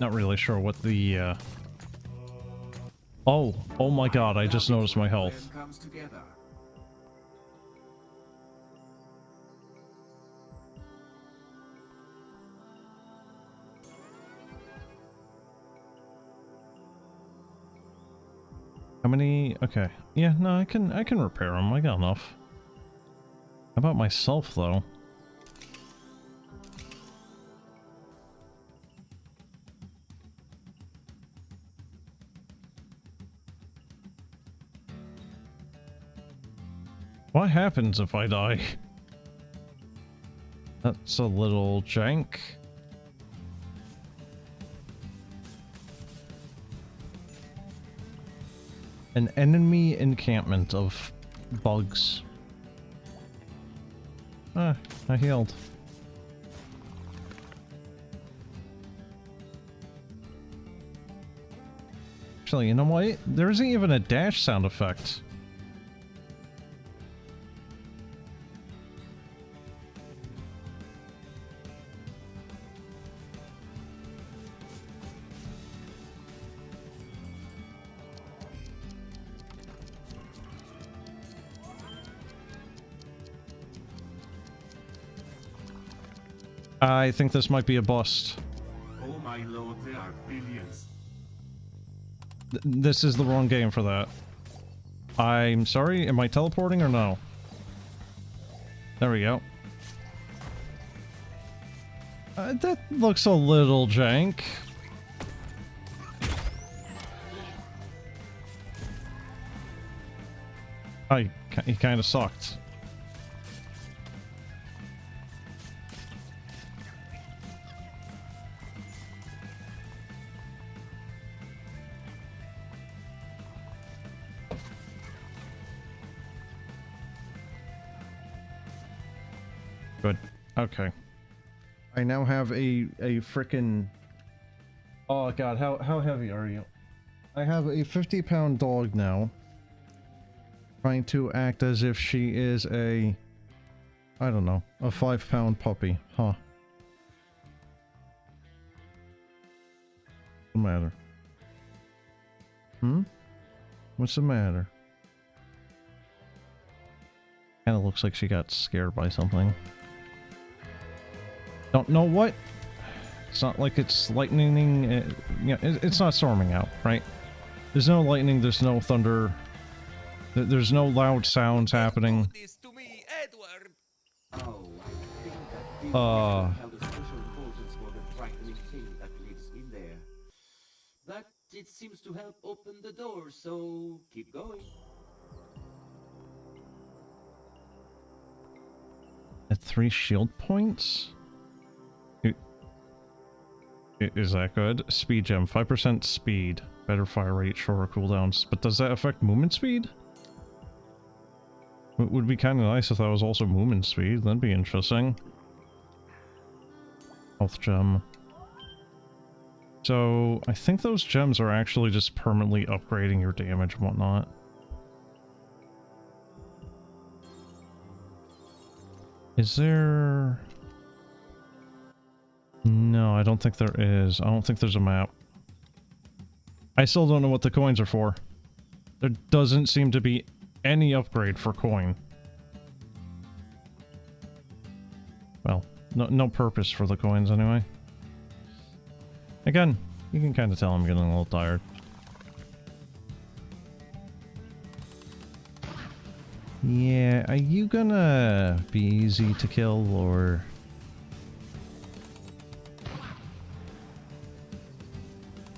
Not really sure what the, Oh my god, I just noticed my health. Comes together. How many? Okay. Yeah, no, I can repair them. I got enough. How about myself, though? What happens if I die? That's a little jank. An enemy encampment of bugs. Ah, I healed. Actually, you know what? There isn't even a dash sound effect. I think this might be a bust. Oh my lord, there are billions. This is the wrong game for that. I'm sorry, am I teleporting or no? There we go. That looks a little jank. He kind of sucked. Good. Okay. I now have a frickin'... Oh god, how heavy are you? I have a 50-pound dog now. Trying to act as if she is a... I don't know, a 5-pound puppy. Huh. What's the matter? Hmm? What's the matter? Kinda looks like she got scared by something. Don't know what? It's not like it's lightning. It's not storming out, right? There's no lightning, there's no thunder. There's no loud sounds happening. Oh, I think that big held a special importance for the frightening thing that lives in there. But it seems to help open the door, so keep going. At 3 shield points? Is that good? Speed gem, 5% speed. Better fire rate, shorter cooldowns. But does that affect movement speed? It would be kind of nice if that was also movement speed. That'd be interesting. Health gem. So, I think those gems are actually just permanently upgrading your damage and whatnot. Is there... No, I don't think there is. I don't think there's a map. I still don't know what the coins are for. There doesn't seem to be any upgrade for coin. Well, no purpose for the coins anyway. Again, you can kind of tell I'm getting a little tired. Yeah, are you gonna be easy to kill or...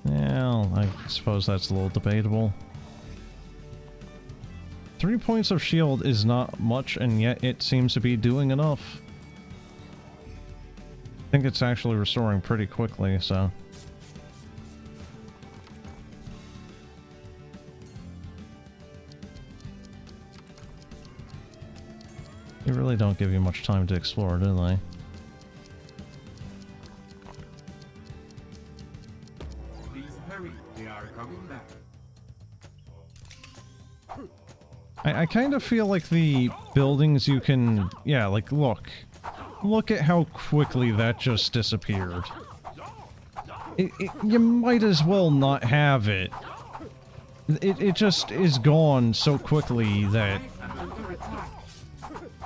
Well, I suppose that's a little debatable. 3 points of shield is not much, and yet it seems to be doing enough. I think it's actually restoring pretty quickly, so... They really don't give you much time to explore, do they? Please hurry, they are coming back. I kind of feel like the buildings you can... Yeah, like, look. Look at how quickly that just disappeared. You might as well not have it. It just is gone so quickly that...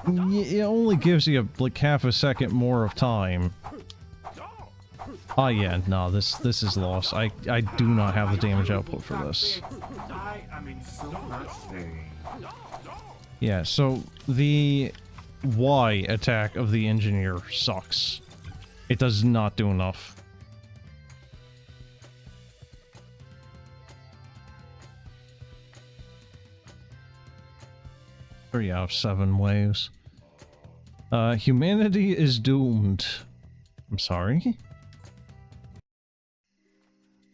It only gives you, like, half a second more of time. Oh yeah, no, this is lost. I do not have the damage output for this. I am in so much pain. Yeah, so the Y attack of the engineer sucks. It does not do enough. 3 out of 7 waves. Humanity is doomed. I'm sorry?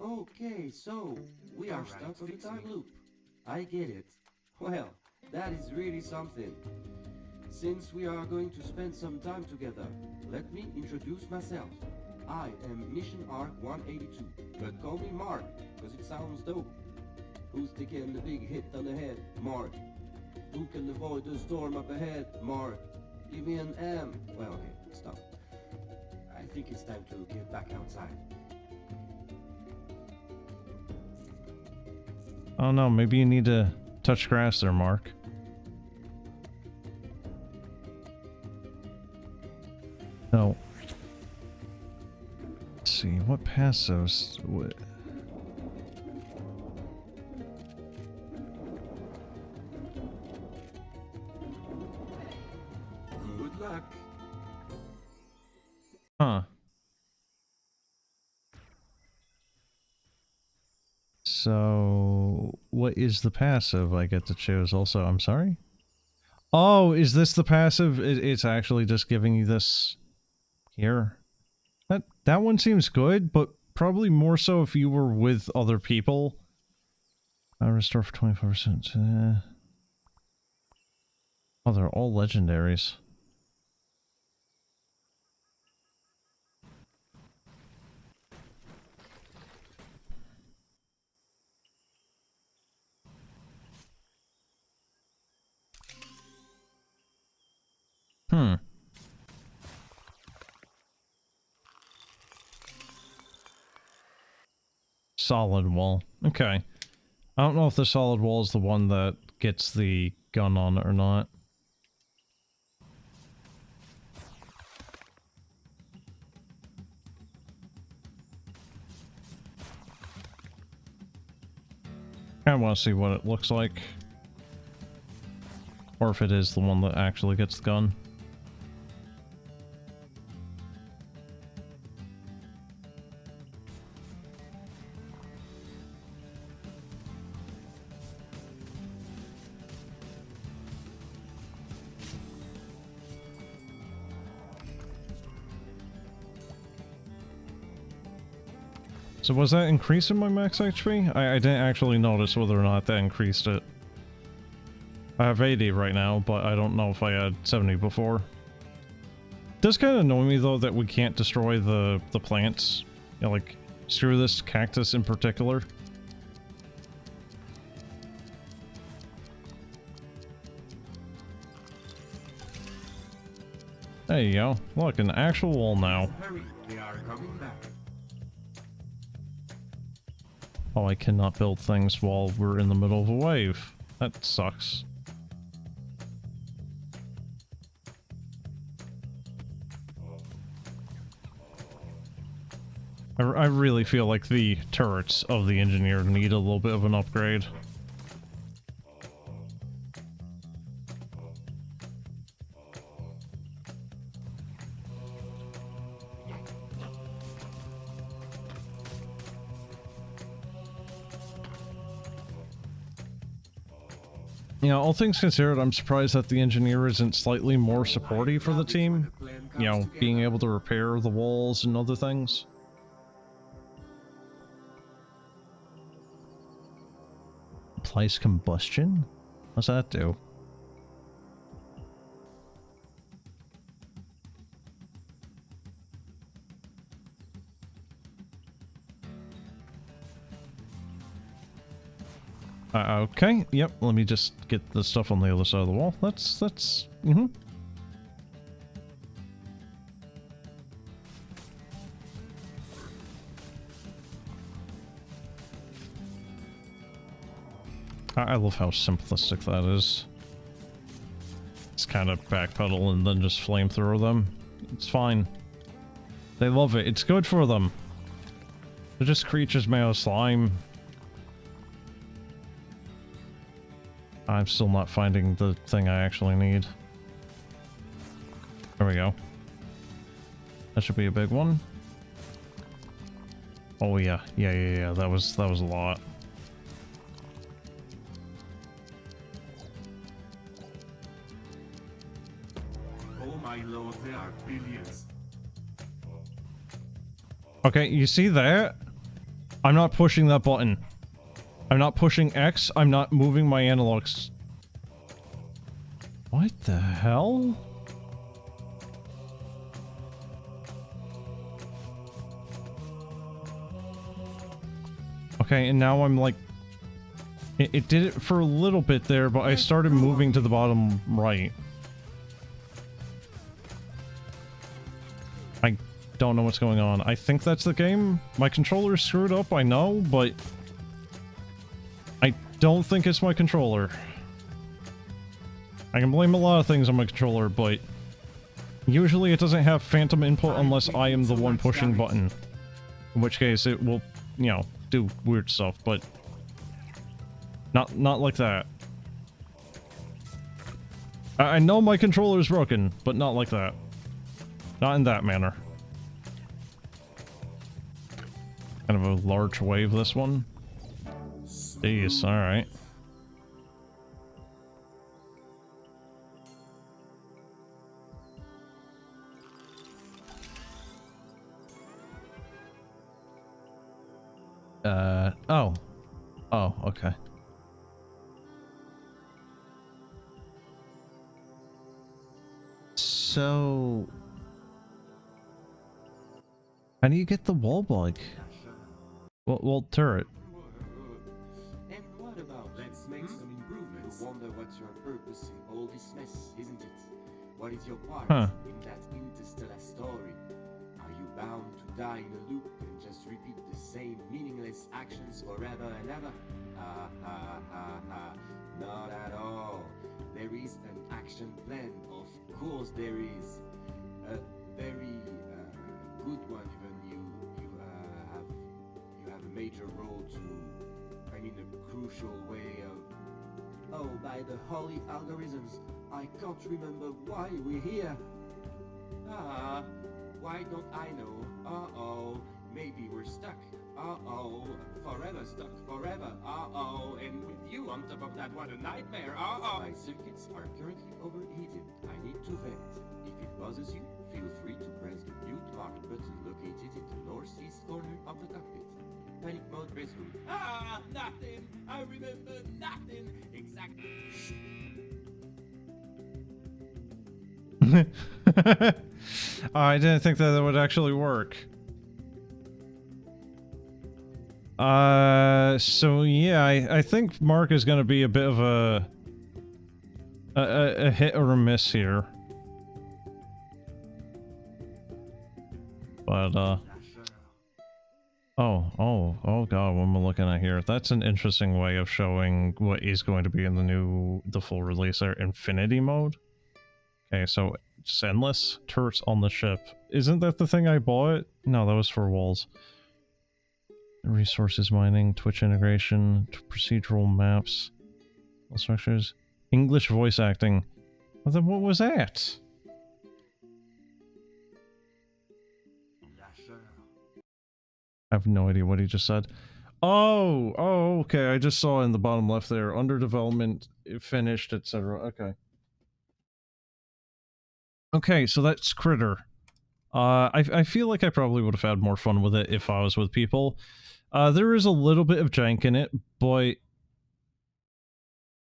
Okay, so we are stuck on the time loop. I get it. Well, that is really something. Since we are going to spend some time together, let me introduce myself. I am Mission Arc 182, but call me Mark, because it sounds dope. Who's taking the big hit on the head? Mark. Who can avoid the storm up ahead? Mark. Give me an M. Well, okay, stop. I think it's time to get back outside. Oh no, maybe you need to touch grass there, Mark. No. Let's see, what passives? Good luck. Huh. So, what is the passive I get to choose also? I'm sorry? Oh, is this the passive? It's actually just giving you this here. That one seems good, but probably more so if you were with other people. Restore for 25%. Oh, they're all legendaries. Hmm. Solid wall. Okay. I don't know if the solid wall is the one that gets the gun on it or not. I want to see what it looks like. Or if it is the one that actually gets the gun. So was that increasing my max HP? I didn't actually notice whether or not that increased it. I have 80 right now, but I don't know if I had 70 before. It does kind of annoy me though that we can't destroy the plants. You know, like, screw this cactus in particular. There you go. Look, an actual wall now. Hurry, they are coming back. Oh, I cannot build things while we're in the middle of a wave. That sucks. I really feel like the turrets of the engineer need a little bit of an upgrade. You know, all things considered, I'm surprised that the engineer isn't slightly more supportive for the team. You know, being able to repair the walls and other things. Applies combustion? What's that do? Okay, yep, let me just get the stuff on the other side of the wall. I love how simplistic that is. It's kind of backpedal and then just flamethrower them. It's fine. They love it. It's good for them. They're just creatures made of slime. I'm still not finding the thing I actually need. There we go. That should be a big one. Oh yeah. Yeah. That was a lot. Oh my lord, there are billions. Okay, you see that? I'm not pushing that button. I'm not pushing X. I'm not moving my analogs. What the hell? Okay, and now I'm like It did it for a little bit there, but I started moving to the bottom right. I don't know what's going on. I think that's the game. My controller is screwed up, I know, but I don't think it's my controller. I can blame a lot of things on my controller, but usually it doesn't have phantom input unless I am the one pushing button. In which case it will, you know, do weird stuff, but not like that. I know my controller is broken, but not like that. Not in that manner. Kind of a large wave, this one. Jeez, alright. Oh. Oh, okay. So... how do you get the wall bug? Well, turret. And what about let's make some improvements? You wonder what's your purpose in all this mess, isn't it? What is your part in that interstellar story? Are you bound to die in a loop and just repeat the same meaningless actions forever and ever? Not at all. There is an action plan, of course there is. A very good one, even you have a major role to, I mean a crucial way of... Oh, by the holy algorithms, I can't remember why we're here. Why don't I know? Uh-oh, maybe we're stuck. Uh-oh, forever stuck, forever. Uh-oh, and with you on top of that, what a nightmare. Uh-oh. My circuits are currently overheated. I need to vent. If it bothers you, feel free to press the mute mark button located in the northeast corner of the cockpit. Panic mode resumed. Nothing! I remember nothing! Exactly. I didn't think that would actually work. So yeah, I think Mark is gonna be a bit of a hit or a miss here. But, oh god, what am I looking at here? That's an interesting way of showing what is going to be in the full release there. Infinity mode? Okay, so it's endless turrets on the ship. Isn't that the thing I bought? No, that was for walls. Resources mining, Twitch integration, procedural maps, structures, English voice acting. Well, then what was that? I have no idea what he just said. Oh, okay. I just saw in the bottom left there, under development, finished, etc. Okay. Okay, so that's Kritter. I feel like I probably would have had more fun with it if I was with people. There is a little bit of jank in it, but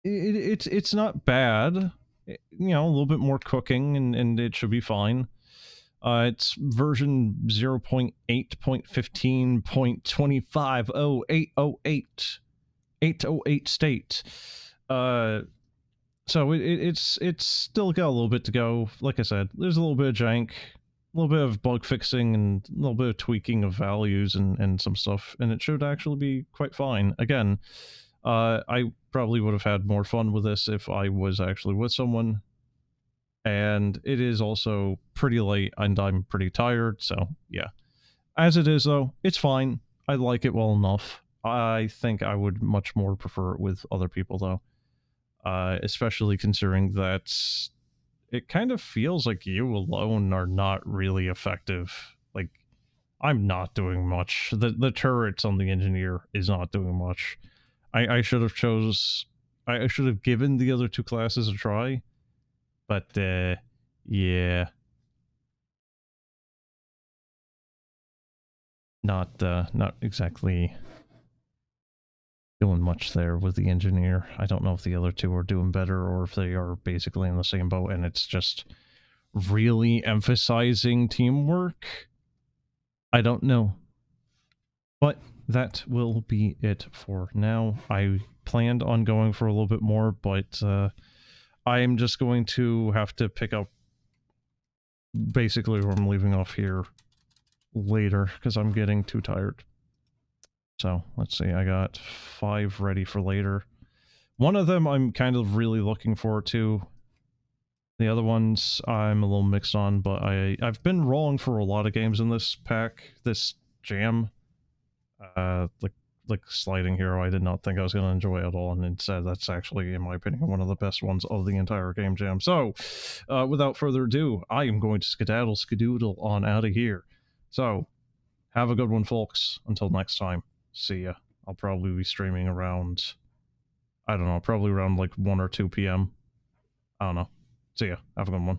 it's not bad. You know, a little bit more cooking and it should be fine. It's version 0.8.15.2500808 808 state. So it's still got a little bit to go. Like I said, there's a little bit of jank, a little bit of bug fixing, and a little bit of tweaking of values and some stuff, and it should actually be quite fine. Again, I probably would have had more fun with this if I was actually with someone. And it is also pretty late, and I'm pretty tired, so yeah. As it is, though, it's fine. I like it well enough. I think I would much more prefer it with other people, though. Especially considering that it kind of feels like you alone are not really effective. Like, I'm not doing much. The turrets on the engineer is not doing much. I should have I should have given the other two classes a try. But, yeah. Not exactly doing much there with the engineer. I don't know if the other two are doing better or if they are basically in the same boat and it's just really emphasizing teamwork. I don't know. But that will be it for now. I planned on going for a little bit more, but I am just going to have to pick up basically where I'm leaving off here later, because I'm getting too tired. So, let's see, I got 5 ready for later. One of them I'm kind of really looking forward to. The other ones I'm a little mixed on, but I've been rolling for a lot of games in this pack, this jam. Like Sliding Hero, I did not think I was going to enjoy at all, and instead that's actually, in my opinion, one of the best ones of the entire game jam. So, without further ado, I am going to skedaddle on out of here. So, have a good one, folks. Until next time, see ya. I'll probably be streaming around, I don't know, probably around like 1 or 2 p.m. I don't know. See ya. Have a good one.